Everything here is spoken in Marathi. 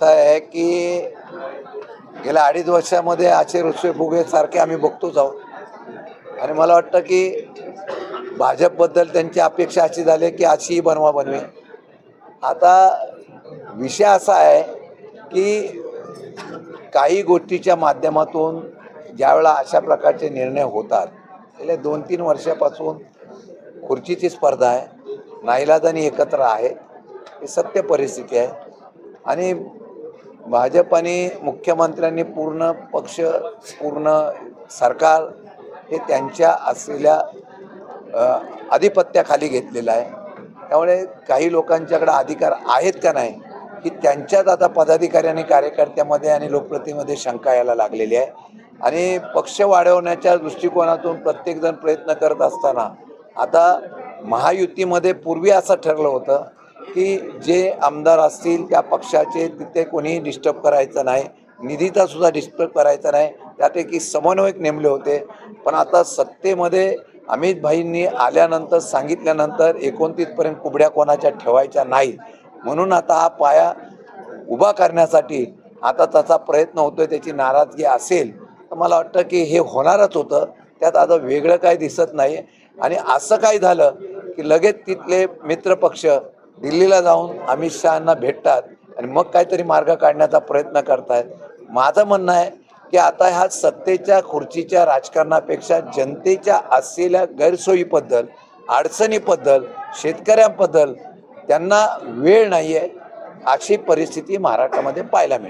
असं आहे की गेल्या 2.5 वर्षामध्ये असे रुसवे फुगे सारखे आम्ही बघतोच आहोत आणि मला वाटतं की भाजपबद्दल त्यांची अपेक्षा अशी झाली की अशी बनवा बनवी. आता विषय असा आहे की काही गोष्टीच्या माध्यमातून ज्यावेळेला अशा प्रकारचे निर्णय होतात, गेल्या 2-3 वर्षापासून खुर्चीची स्पर्धा आहे, नाईलाजाने एकत्र आहे, ही सत्य परिस्थिती आहे. आणि भाजप आणि मुख्यमंत्र्यांनी पूर्ण पक्ष, पूर्ण सरकार हे त्यांच्या असलेल्या आधिपत्याखाली घेतलेलं आहे. त्यामुळे काही लोकांच्याकडे अधिकार आहेत का नाही, ही त्यांच्याच आता पदाधिकारी आणि कार्यकर्त्यामध्ये आणि लोकप्रतिनिधीमध्ये शंका यायला लागलेली आहे. आणि पक्ष वाढवण्याच्या दृष्टिकोनातून प्रत्येकजण प्रयत्न करत असताना आता महायुतीमध्ये पूर्वी असं ठरलं होतं की जे आमदार असतील त्या पक्षाचे तिथे कोणीही डिस्टर्ब करायचं नाही, निधीचा सुद्धा डिस्टर्ब करायचा नाही, त्यापैकी समन्वयक नेमले होते. पण आता सत्तेमध्ये अमित भाईंनी आल्यानंतर सांगितल्यानंतर 29पर्यंत कुबड्या कोणाच्या ठेवायच्या नाहीत, म्हणून आता हा पाया उभा करण्यासाठी आता त्याचा प्रयत्न होतोय. त्याची नाराजगी असेल तर मला वाटतं की हे होणारच होतं, त्यात आता वेगळं काय दिसत नाही. आणि असं काय झालं की लगेच तिथले मित्रपक्ष दिल्लीला जाऊन अमित शहांना भेटतात आणि मग काहीतरी मार्ग काढण्याचा प्रयत्न करतायत. माझं म्हणणं आहे की आता ह्या सत्तेच्या खुर्चीच्या राजकारणापेक्षा जनतेच्या असलेल्या गैरसोयीबद्दल, अडचणीबद्दल, शेतकऱ्यांबद्दल त्यांना वेळ नाही आहे, अशी परिस्थिती महाराष्ट्रामध्ये पाहायला मिळते.